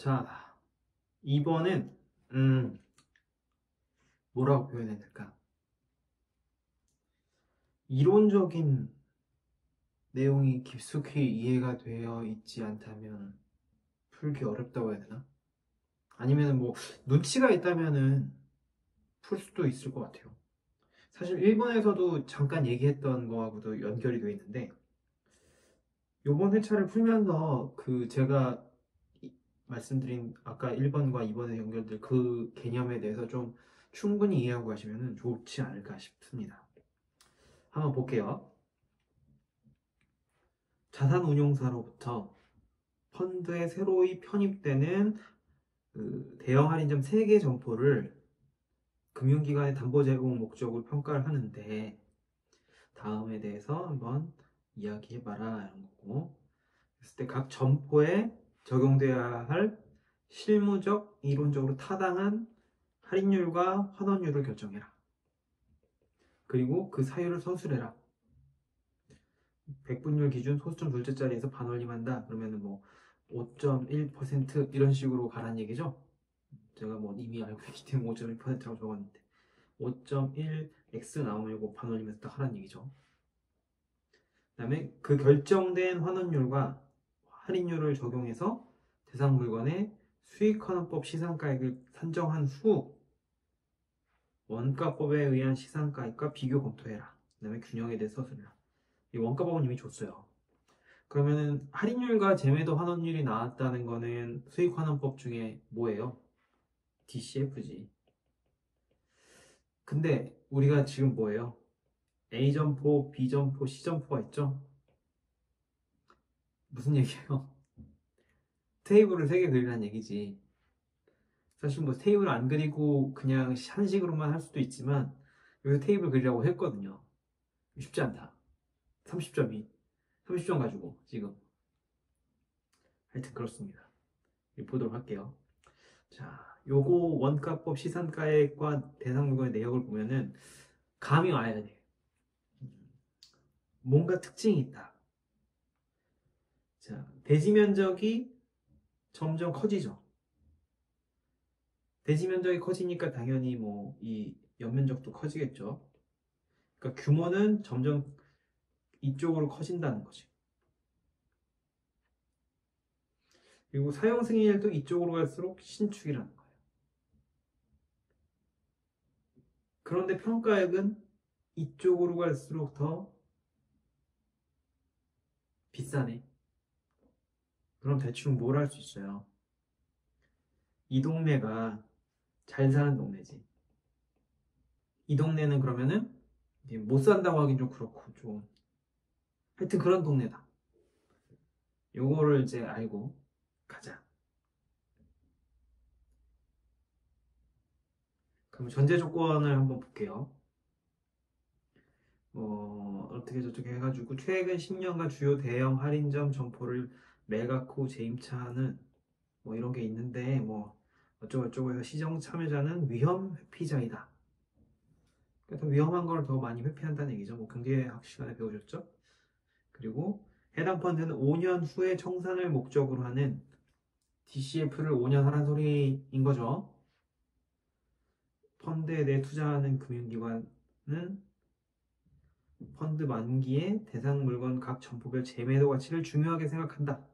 자, 2번은 뭐라고 표현해야 될까? 이론적인 내용이 깊숙이 이해가 되어 있지 않다면 풀기 어렵다고 해야 되나? 아니면 뭐 눈치가 있다면은 풀 수도 있을 것 같아요. 사실 1번에서도 잠깐 얘기했던 거하고도 연결이 되어 있는데 요번 회차를 풀면서 그 제가 말씀드린 아까 1번과 2번의 연결될 그 개념에 대해서 좀 충분히 이해하고 가시면 좋지 않을까 싶습니다. 한번 볼게요. 자산운용사로부터 펀드에 새로이 편입되는 그 대형 할인점 3개 점포를 금융기관의 담보 제공 목적으로 평가를 하는데 다음에 대해서 한번 이야기해봐라 이런 거고, 그랬을 때 각 점포에 적용돼야 할 실무적, 이론적으로 타당한 할인율과 환원율을 결정해라. 그리고 그 사유를 서술해라. 백분율 기준 소수점 둘째 자리에서 반올림한다. 그러면은 뭐 5.1% 이런 식으로 가란 얘기죠. 제가 뭐 이미 알고 있기 때문에 5.1%라고 적었는데 5.1x 나오면 이거 반올림해서 딱 하란 얘기죠. 그 다음에 그 결정된 환원율과 할인율을 적용해서 대상 물건의 수익환원법 시상가액을 산정한 후 원가법에 의한 시상가액과 비교 검토해라. 그 다음에 균형에 대해 서술해라. 이 원가법은 이미 줬어요. 그러면은 할인율과 재매도 환원율이 나왔다는 거는 수익환원법 중에 뭐예요? DCF지. 근데 우리가 지금 뭐예요? A점포, B점포, C점포가 있죠? 무슨 얘기예요? 테이블을 3개 그리라는 얘기지. 사실 뭐 테이블 안 그리고 그냥 한식으로만 할 수도 있지만 여기서 테이블 그리라고 했거든요. 쉽지 않다. 30점이 30점 가지고 지금 하여튼 그렇습니다. 보도록 할게요. 자, 요거 원가법 시산가액과 대상 물건의 내역을 보면은 감이 와야 돼. 뭔가 특징이 있다. 자, 대지 면적이 점점 커지죠. 대지 면적이 커지니까 당연히 뭐 이 연면적도 커지겠죠. 그러니까 규모는 점점 이쪽으로 커진다는 거지. 그리고 사용 승인일도 이쪽으로 갈수록 신축이라는 거예요. 그런데 평가액은 이쪽으로 갈수록 더 비싸네. 그럼 대충 뭘 할 수 있어요? 이 동네가 잘 사는 동네지. 이 동네는 그러면은 못 산다고 하긴 좀 그렇고 좀 하여튼 그런 동네다. 요거를 이제 알고 가자. 그럼 전제 조건을 한번 볼게요. 어떻게 저렇게 해가지고 최근 10년간 주요 대형 할인점 점포를 매각 후 재임차하는 뭐 이런 게 있는데 뭐 어쩌고저쩌고 해서 시정 참여자는 위험 회피자이다. 그러니까 더 위험한 걸 더 많이 회피한다는 얘기죠. 뭐 경제학 시간에 배우셨죠? 그리고 해당 펀드는 5년 후에 청산을 목적으로 하는 DCF를 5년 하라는 소리인 거죠. 펀드에 대해 투자하는 금융기관은 펀드 만기에 대상 물건 각 점포별 재매도 가치를 중요하게 생각한다.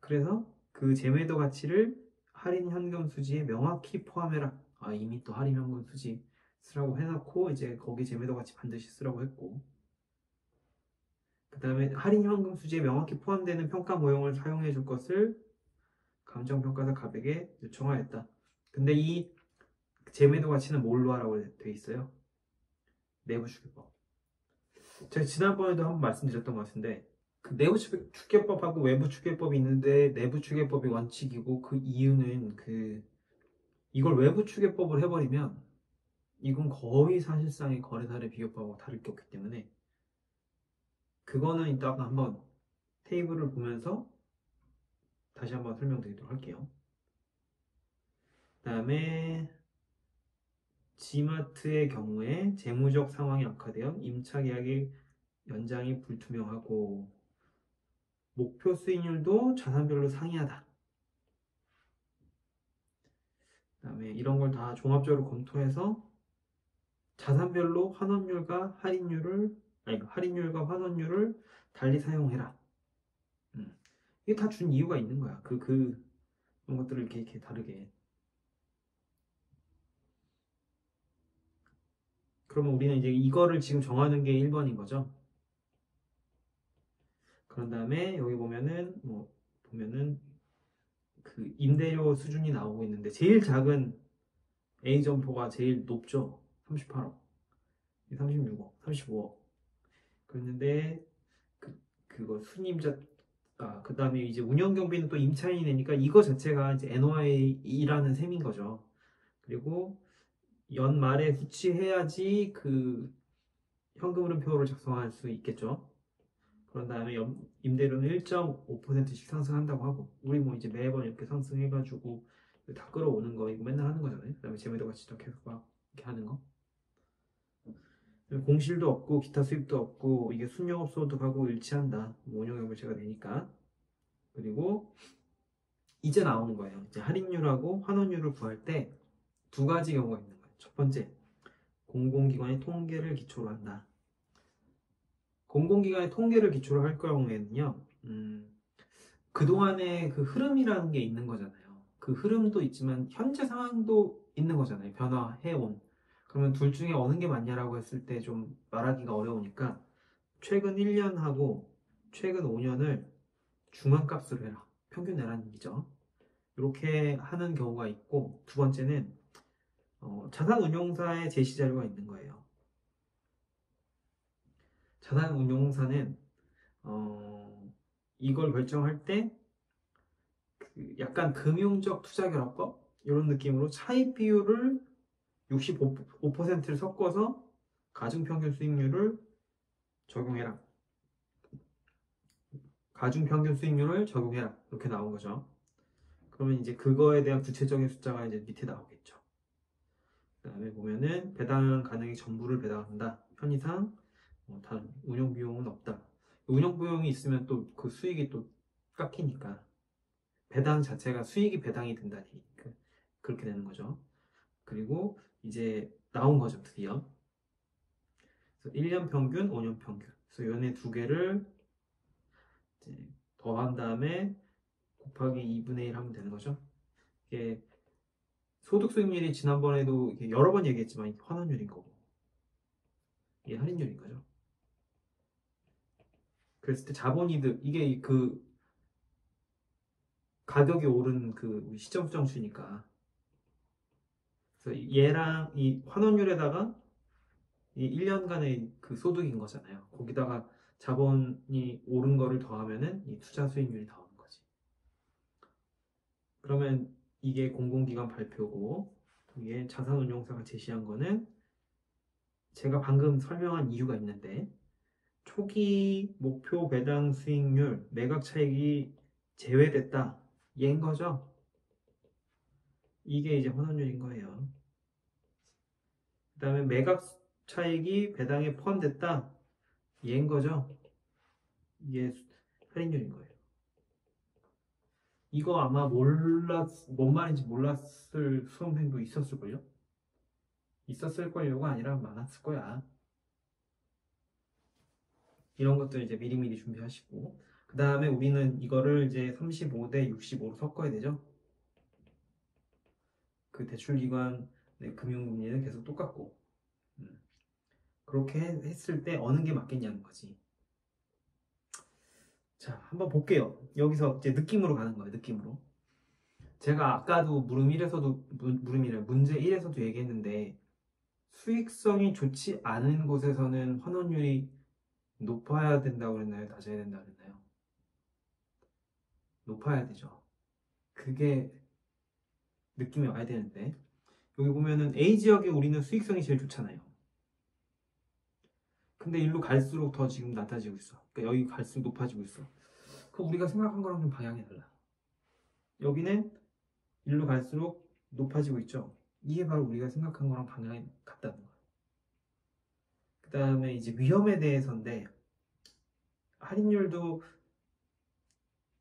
그래서 그 재매도 가치를 할인 현금 수지에 명확히 포함해라. 아, 이미 또 할인 현금 수지 쓰라고 해놓고 이제 거기 재매도 가치 반드시 쓰라고 했고, 그 다음에 할인 현금 수지에 명확히 포함되는 평가 모형을 사용해 줄 것을 감정평가사 갑에게 요청하였다. 근데 이 재매도 가치는 뭘로 하라고 돼 있어요? 내부 추계법. 제가 지난번에도 한번 말씀드렸던 것 같은데 그 내부 추계법하고 외부 추계법이 있는데 내부 추계법이 원칙이고 그 이유는 그 이걸 외부 추계법을 해버리면 이건 거의 사실상의 거래사례 비교법하고 다를 게 없기 때문에 그거는 이따가 한번 테이블을 보면서 다시 한번 설명드리도록 할게요. 그 다음에 지마트의 경우에 재무적 상황이 악화되어 임차 계약의 연장이 불투명하고 목표 수익률도 자산별로 상이하다. 그다음에 이런 걸 다 종합적으로 검토해서 자산별로 환원율과 할인율을 아니 할인율과 환원율을 달리 사용해라. 이게 다 준 이유가 있는 거야. 그런 것들을 이렇게 다르게. 그러면 우리는 이제 이거를 지금 정하는 게 1번인 거죠. 그런 다음에 여기 보면은 보면은 그 임대료 수준이 나오고 있는데 제일 작은 A 점포가 제일 높죠. 38억, 36억, 35억. 그랬는데 그거 순임자 그 다음에 이제 운영 경비는 또 임차인이 내니까 이거 자체가 이제 NOI라는 셈인 거죠. 그리고 연말에 후치해야지 그 현금 흐름표를 작성할 수 있겠죠. 그런 다음에 임대료는 1.5%씩 상승한다고 하고 우리 뭐 이제 매번 이렇게 상승해가지고 다 끌어오는 거 이거 맨날 하는 거잖아요. 그다음에 재매도 가치도 계속 막 이렇게 하는 거. 공실도 없고 기타 수입도 없고 이게 순영업 소득하고 일치한다. 뭐 운영경비제가 되니까. 그리고 이제 나오는 거예요. 이제 할인율하고 환원율을 구할 때 두 가지 경우가 있는 거예요. 첫 번째, 공공기관의 통계를 기초로 한다. 공공기관의 통계를 기초로 할 경우에는요, 그동안의 그 흐름이라는 게 있는 거잖아요. 그 흐름도 있지만 현재 상황도 있는 거잖아요. 변화해온. 그러면 둘 중에 어느 게 맞냐라고 했을 때 좀 말하기가 어려우니까 최근 1년하고 최근 5년을 중앙값으로 해라. 평균 내라는 얘기죠. 이렇게 하는 경우가 있고 두 번째는 자산운용사의 제시 자료가 있는 거예요. 자산운용사는 이걸 결정할 때 그 약간 금융적 투자결합법 이런 느낌으로 차익 비율을 65%를 섞어서 가중평균 수익률을 적용해라. 가중평균 수익률을 적용해라. 이렇게 나온 거죠. 그러면 이제 그거에 대한 구체적인 숫자가 이제 밑에 나오겠죠. 그 다음에 보면은 배당 가능이 전부를 배당한다. 편의상 다른 운영 비용은 없다. 운영 비용이 있으면 또 그 수익이 또 깎이니까 배당 자체가 수익이 배당이 된다니 그렇게 되는 거죠. 그리고 이제 나온 거죠, 드디어. 그래서 1년 평균, 5년 평균. 그래서 연애 두 개를 이제 더한 다음에 곱하기 2분의 1 하면 되는 거죠. 이게 소득 수익률이 지난번에도 이게 여러 번 얘기했지만 이게 환원율인 거고 이게 할인율인 거죠. 그랬을 때 자본이득 이게 그 가격이 오른 그 시점 수정수니까 그래서 얘랑 이 환원율에다가 이 1년간의 그 소득인 거잖아요. 거기다가 자본이 오른 거를 더하면은 이 투자 수익률이 나오는 거지. 그러면 이게 공공기관 발표고 이게 자산운용사가 제시한 거는 제가 방금 설명한 이유가 있는데 초기 목표 배당 수익률 매각 차익이 제외됐다. 얘인 거죠. 이게 이제 환원율인 거예요. 그 다음에 매각 차익이 배당에 포함됐다. 얘인 거죠. 이게 할인율인 거예요. 이거 아마 뭔 말인지 몰랐을 수험생도 있었을걸요? 있었을 걸요가 아니라 많았을 거야. 이런 것들 이제 미리미리 준비하시고. 그 다음에 우리는 이거를 이제 35대 65로 섞어야 되죠. 그 대출기관 금융금리는 계속 똑같고. 그렇게 했을 때 어느 게 맞겠냐는 거지. 자, 한번 볼게요. 여기서 이제 느낌으로 가는 거예요, 느낌으로. 제가 아까도 물음이래 문제 1에서도 얘기했는데 수익성이 좋지 않은 곳에서는 환원율이 높아야 된다고 그랬나요? 낮아야 된다고 그랬나요? 높아야 되죠. 그게 느낌이 와야 되는데 여기 보면은 A 지역에 우리는 수익성이 제일 좋잖아요. 근데 일로 갈수록 더 지금 낮아지고 있어. 그러니까 여기 갈수록 높아지고 있어. 그럼 우리가 생각한 거랑 좀 방향이 달라. 여기는 일로 갈수록 높아지고 있죠. 이게 바로 우리가 생각한 거랑 방향이 같다는 거예요. 그 다음에 이제 위험에 대해서인데 할인율도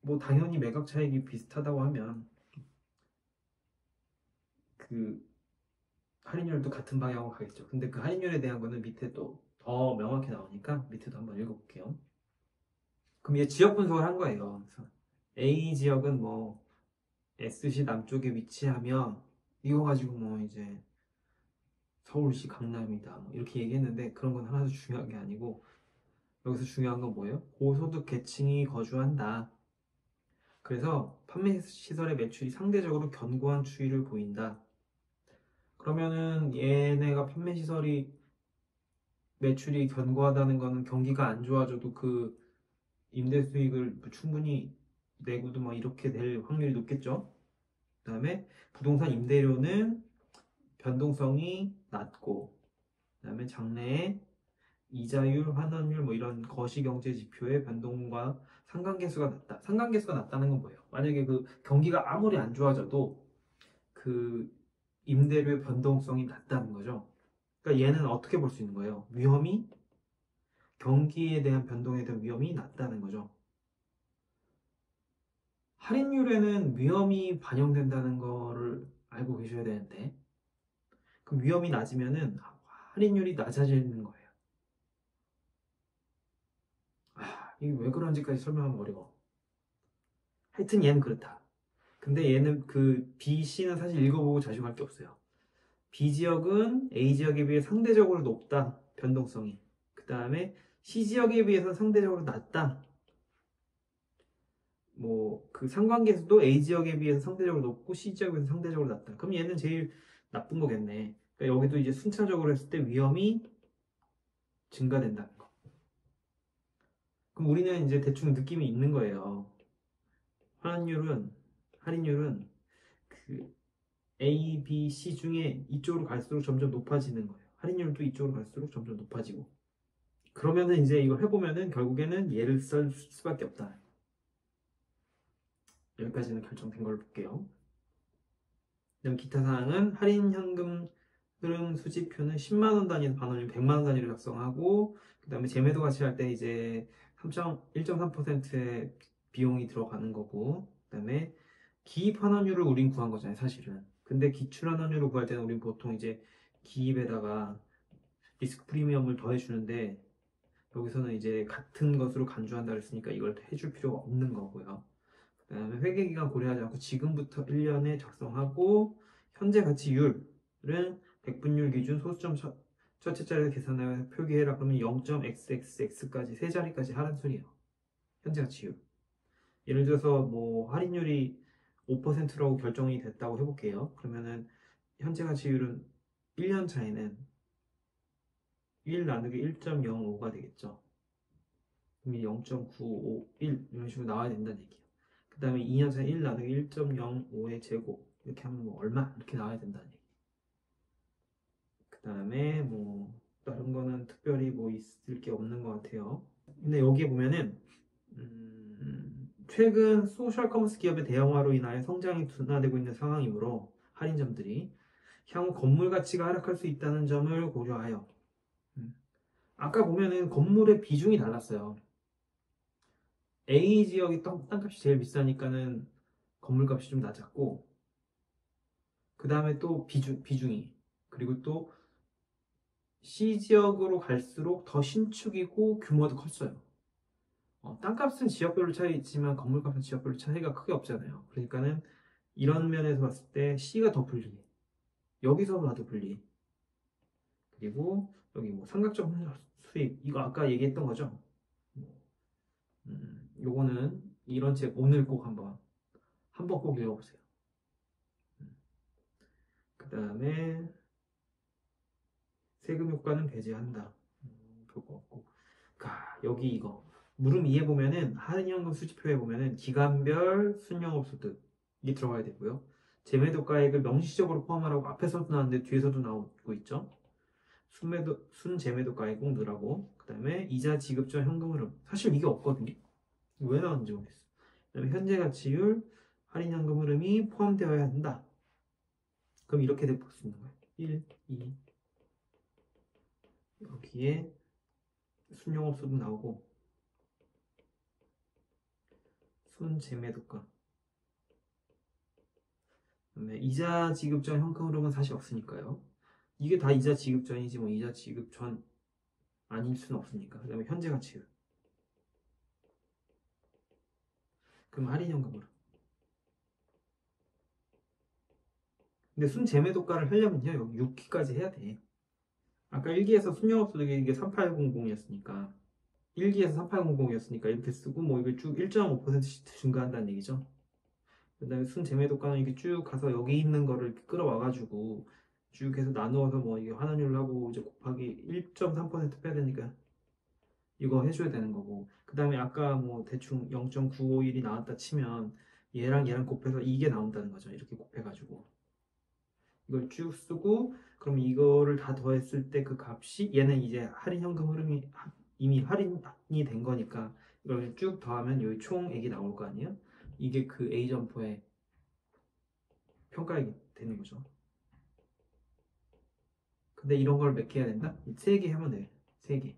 뭐 당연히 매각 차익이 비슷하다고 하면 그 할인율도 같은 방향으로 가겠죠. 근데 그 할인율에 대한 거는 밑에 또 더 명확히 나오니까 밑에도 한번 읽어볼게요. 그럼 이제 지역 분석을 한 거예요. 그래서 A 지역은 뭐 S시 남쪽에 위치하며 이거 가지고 뭐 이제 서울시 강남이다 뭐 이렇게 얘기했는데 그런 건 하나도 중요한 게 아니고 여기서 중요한 건 뭐예요? 고소득 계층이 거주한다. 그래서 판매 시설의 매출이 상대적으로 견고한 추이를 보인다. 그러면은 얘네가 판매 시설이 매출이 견고하다는 거는 경기가 안 좋아져도 그 임대 수익을 충분히 내고도 막 이렇게 될 확률이 높겠죠. 그다음에 부동산 임대료는 변동성이 낮고, 그다음에 장래에 이자율, 환원율 뭐 이런 거시경제 지표의 변동과 상관계수가 낮다. 상관계수가 낮다는 건 뭐예요? 만약에 그 경기가 아무리 안 좋아져도 그 임대료의 변동성이 낮다는 거죠. 그러니까 얘는 어떻게 볼 수 있는 거예요? 위험이 경기에 대한 변동에 대한 위험이 낮다는 거죠. 할인율에는 위험이 반영된다는 거를 알고 계셔야 되는데 그럼 위험이 낮으면은 할인율이 낮아지는 거예요. 이게 왜 그런지까지 설명하면 어려워. 하여튼 얘는 그렇다. 근데 얘는 그 B, C는 사실 읽어보고 자식할 게 없어요. B 지역은 A 지역에 비해 상대적으로 높다. 변동성이. 그 다음에 C 지역에 비해서 상대적으로 낮다. 뭐 그 상관계수도 A 지역에 비해서 상대적으로 높고 C 지역에 비해서 상대적으로 낮다. 그럼 얘는 제일 나쁜 거겠네. 그러니까 여기도 이제 순차적으로 했을 때 위험이 증가된다는 거. 그럼 우리는 이제 대충 느낌이 있는 거예요. 할인율은 할인율은 그 A, B, C 중에 이쪽으로 갈수록 점점 높아지는 거예요. 할인율도 이쪽으로 갈수록 점점 높아지고. 그러면은 이제 이걸 해보면은 결국에는 얘를 쓸 수밖에 없다. 여기까지는 결정된 걸 볼게요. 그다음 기타 사항은 할인 현금 흐름 수지표는 10만 원 단위 반원율 100만 원 단위로 작성하고 그다음에 재매도 같이 할 때 이제 1.3%의 비용이 들어가는 거고 그다음에 기입 환원율을 우린 구한 거잖아요, 사실은. 근데 기출 환원율을 구할 때는 우린 보통 이제 기입에다가 리스크 프리미엄을 더해 주는데 여기서는 이제 같은 것으로 간주한다 그랬으니까 이걸 해줄 필요가 없는 거고요. 그다음에 회계기간 고려하지 않고 지금부터 1년에 작성하고 현재 가치율은 백분율 기준 소수점 첫째 자리에서 계산하여 표기해라. 그러면 0.xxx까지 세 자리까지 하란 소리예요. 현재 가치율. 예를 들어서 뭐 할인율이 5%라고 결정이 됐다고 해볼게요. 그러면은 현재 가치율은 1년 차에는 1 나누기 1.05가 되겠죠. 그럼 0.951 이런 식으로 나와야 된다는 얘기예요. 그 다음에 2년 차에 1 나누기 1.05의 제곱 이렇게 하면 뭐 얼마 이렇게 나와야 된다는 얘기예요. 그 다음에 뭐 다른 거는 특별히 뭐 있을 게 없는 것 같아요. 근데 여기에 보면은 최근 소셜 커머스 기업의 대형화로 인하여 성장이 둔화되고 있는 상황이므로 할인점들이 향후 건물 가치가 하락할 수 있다는 점을 고려하여 아까 보면은 건물의 비중이 달랐어요. A 지역이 땅값이 제일 비싸니까는 건물값이 좀 낮았고 그 다음에 또 비중이 그리고 또 C 지역으로 갈수록 더 신축이고 규모도 컸어요. 땅값은 지역별로 차이 있지만 건물값은 지역별로 차이가 크게 없잖아요. 그러니까는 이런 면에서 봤을 때 C가 더 불리해. 여기서 봐도 불리해. 그리고 여기 뭐 삼각정 수익 이거 아까 얘기했던 거죠. 요거는 이런 책 오늘 꼭 한번 꼭 읽어보세요. 그 다음에 세금 효과는 배제한다. 볼 거 없고. 여기 이거 물음 2에 보면은 할인연금 수지표에 보면은 기간별 순영업소득이 들어가야 되고요. 재매도가액을 명시적으로 포함하라고 앞에서도 나왔는데 뒤에서도 나오고 있죠. 순재매도가액 꼭 넣으라고. 그 다음에 이자 지급 전 현금 흐름. 사실 이게 없거든요. 왜 나왔는지 모르겠어. 그 다음에 현재 가치율, 할인연금 흐름이 포함되어야 한다. 그럼 이렇게 볼 수 있는 거예요. 1, 2 여기에 순영업소득 나오고 순재매도가 그다음에 이자 지급 전 현금 흐름은 사실 없으니까요. 이게 다 이자 지급 전이지 뭐 이자 지급 전 아닐 수는 없으니까. 그다음에 현재 가치 흐름. 그럼 할인 현금 흐름. 근데 순 재매도가를 하려면요 여기 6기까지 해야 돼. 아까 1기에서 순영업소득이 이게 3800이었으니까 1기에서 3800이었으니까 이렇게 쓰고 뭐 이게 쭉 1.5%씩 증가한다는 얘기죠. 그다음에 순재매도가는 이렇게 쭉 가서 여기 있는 거를 이렇게 끌어와가지고 쭉 해서 나누어서 뭐 이게 환원율 하고 이제 곱하기 1.3% 빼야 되니까 이거 해줘야 되는 거고. 그다음에 아까 뭐 대충 0.951이 나왔다 치면 얘랑 얘랑 곱해서 이게 나온다는 거죠. 이렇게 곱해가지고 이걸 쭉 쓰고 그럼 이거를 다 더했을 때 그 값이 얘는 이제 할인 현금 흐름이 이미 할인이 된 거니까 이걸 쭉 더하면 여기 총액이 나올 거 아니에요? 이게 그 A 점포의 평가액이 되는 거죠. 근데 이런 걸 몇 개 해야 된다? 3개 하면 돼. 3개.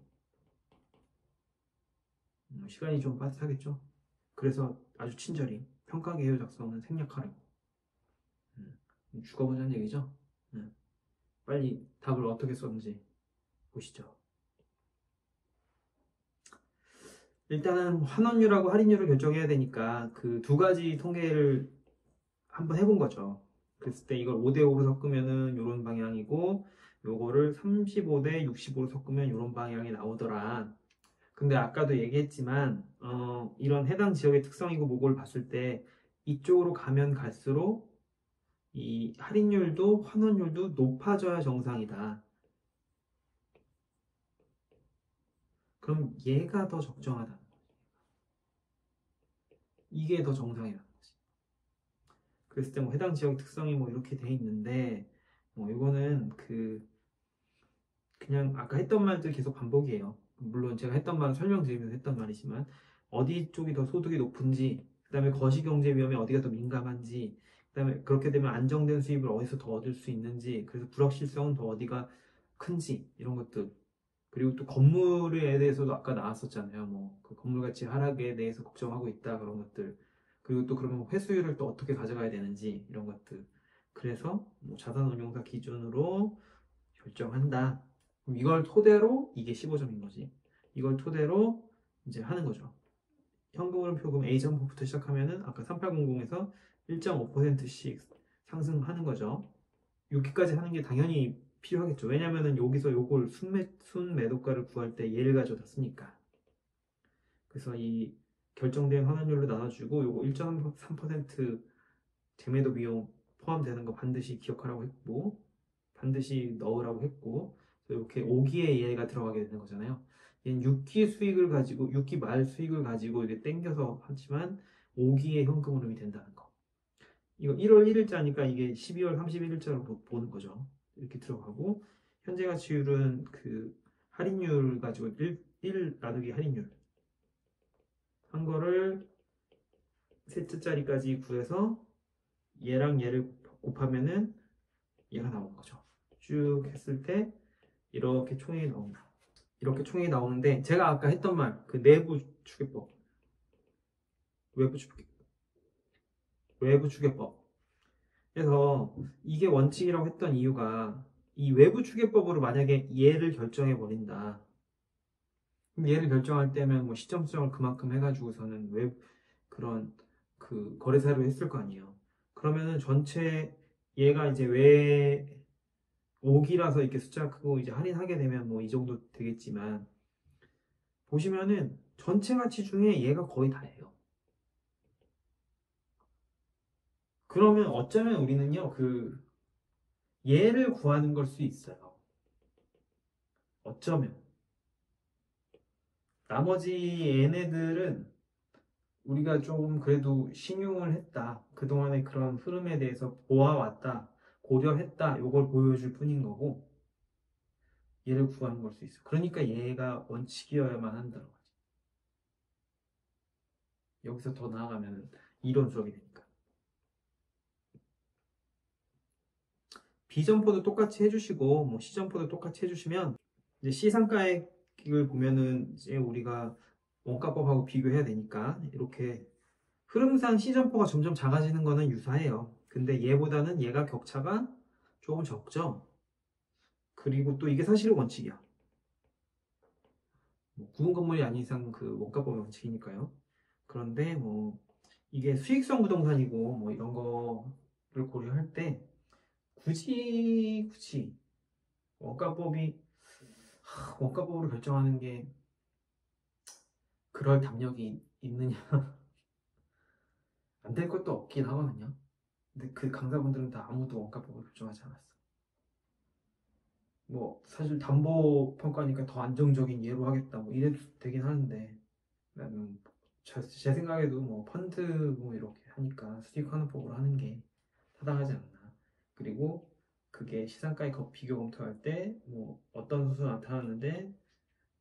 시간이 좀 빠듯하겠죠? 그래서 아주 친절히 평가 계획 작성은 생략하라고. 죽어보자는 얘기죠? 빨리 답을 어떻게 썼는지 보시죠. 일단은 환원율하고 할인율을 결정해야 되니까 그 두 가지 통계를 한번 해본 거죠. 그랬을 때 이걸 5대5로 섞으면은 이런 방향이고 요거를 35대 65로 섞으면 이런 방향이 나오더라. 근데 아까도 얘기했지만 이런 해당 지역의 특성이고 뭐고를 봤을 때 이쪽으로 가면 갈수록 이 할인율도 환원율도 높아져야 정상이다. 그럼 얘가 더 적정하다. 이게 더 정상이다. 그랬을 때 뭐 해당 지역 특성이 뭐 이렇게 돼 있는데 뭐 이거는 그냥 아까 했던 말들 계속 반복이에요. 물론 제가 했던 말은 설명드리면서 했던 말이지만 어디 쪽이 더 소득이 높은지, 그다음에 거시경제 위험에 어디가 더 민감한지, 그다음에 그렇게 되면 안정된 수입을 어디서 더 얻을 수 있는지, 그래서 불확실성은 더 어디가 큰지 이런 것들. 그리고 또 건물에 대해서도 아까 나왔었잖아요. 뭐그 건물 가치 하락에 대해서 걱정하고 있다 그런 것들. 그리고 또 그러면 회수율을 또 어떻게 가져가야 되는지 이런 것들. 그래서 뭐 자산운용사 기준으로 결정한다. 그럼 이걸 토대로 이게 15점인 거지. 이걸 토대로 이제 하는 거죠. 현금흐름표 그럼 A 점포부터 시작하면은 아까 3800에서 1.5%씩 상승하는 거죠. 6기까지 하는 게 당연히 필요하겠죠. 왜냐면은 여기서 요걸 순매도가를 구할 때 얘를 가져다 쓰니까. 그래서 이 결정된 환원율로 나눠주고 요거 1.3% 재매도 비용 포함되는 거 반드시 기억하라고 했고 반드시 넣으라고 했고 이렇게 5기에 얘가 들어가게 되는 거잖아요. 얘는 6기 수익을 가지고 6기 말 수익을 가지고 이게 땡겨서 하지만 5기의 현금 흐름이 된다는 거. 이거 1월 1일자니까 이게 12월 31일자로 보는 거죠. 이렇게 들어가고 현재 가치율은 그 할인율 가지고 1 나누기 할인율 한 거를 셋째 자리까지 구해서 얘랑 얘를 곱하면은 얘가 나오는 거죠. 쭉 했을 때 이렇게 총액이 나옵니다. 이렇게 총액이 나오는데 제가 아까 했던 말 그 내부 추계법 외부 추계법 그래서 이게 원칙이라고 했던 이유가 이 외부 추계법으로 만약에 얘를 결정해 버린다. 그럼 얘를 결정할 때면 뭐 시점 수정을 그만큼 해가지고서는 그런 그 거래사를 했을 거 아니에요. 그러면은 전체 얘가 이제 왜 5기라서 이렇게 숫자 크고 이제 할인하게 되면 뭐 이 정도 되겠지만 보시면은 전체 가치 중에 얘가 거의 다예요. 그러면 어쩌면 우리는요 얘를 구하는 걸 수 있어요. 어쩌면 나머지 얘네들은 우리가 좀 그래도 신용을 했다. 그동안의 그런 흐름에 대해서 보아왔다. 고려했다. 요걸 보여줄 뿐인 거고 얘를 구하는 걸 수 있어. 그러니까 얘가 원칙이어야만 한다는 거지. 여기서 더 나아가면 이론 수업이 되니까. B점포도 똑같이 해주시고 뭐 C점포도 똑같이 해주시면 이제 시상가액을 보면은 이제 우리가 원가법하고 비교해야 되니까 이렇게 흐름상 C점포가 점점 작아지는 거는 유사해요. 근데 얘보다는 얘가 격차가 조금 적죠. 그리고 또 이게 사실은 원칙이야. 뭐 구분 건물이 아닌 이상 그 원가법의 원칙이니까요. 그런데 뭐 이게 수익성 부동산이고 뭐 이런 거를 고려할 때 굳이 원가법이 원가법으로 결정하는 게 그럴 담력이 있느냐? 안 될 것도 없긴 하거든요. 근데 그 강사분들은 다 아무도 원가법을 결정하지 않았어. 뭐 사실 담보 평가니까 더 안정적인 예로 하겠다 뭐 이래도 되긴 하는데 나는 제 생각에도 뭐 펀드 뭐 이렇게 하니까 수익환원 법으로 하는 게 타당하지 않나. 그리고 그게 시장가에 비교 검토할 때 뭐 어떤 수수가 나타났는데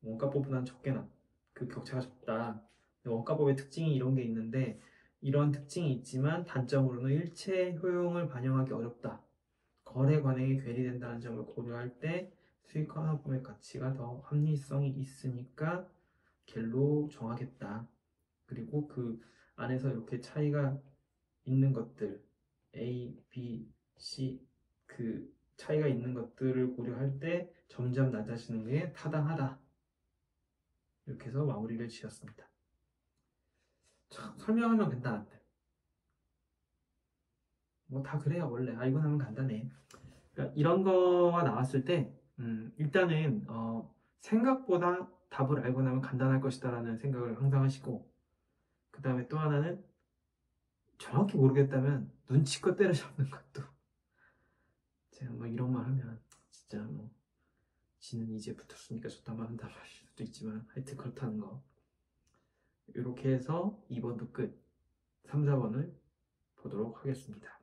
원가법보다는 적게 그 격차가 적다. 원가법의 특징이 이런 게 있는데 이런 특징이 있지만 단점으로는 일체 효용을 반영하기 어렵다. 거래 관행이 괴리된다는 점을 고려할 때 수익환원법의 가치가 더 합리성이 있으니까 갤로 정하겠다. 그리고 그 안에서 이렇게 차이가 있는 것들 A, B, C 그 차이가 있는 것들을 고려할 때 점점 낮아지는 게 타당하다. 이렇게 해서 마무리를 지었습니다. 참, 설명하면 간단한데 뭐 다 그래요. 원래 알고 나면 간단해. 그러니까 이런 거가 나왔을 때 일단은 생각보다 답을 알고 나면 간단할 것이다라는 생각을 항상 하시고 그 다음에 또 하나는 정확히 모르겠다면 눈치껏 때려잡는 것도 제가 뭐 이런 말 하면 진짜 뭐 지는 이제 붙었으니까 좋단 말 한다 말 수도 있지만 하여튼 그렇다는 거 이렇게 해서 2번도 끝 3, 4번을 보도록 하겠습니다.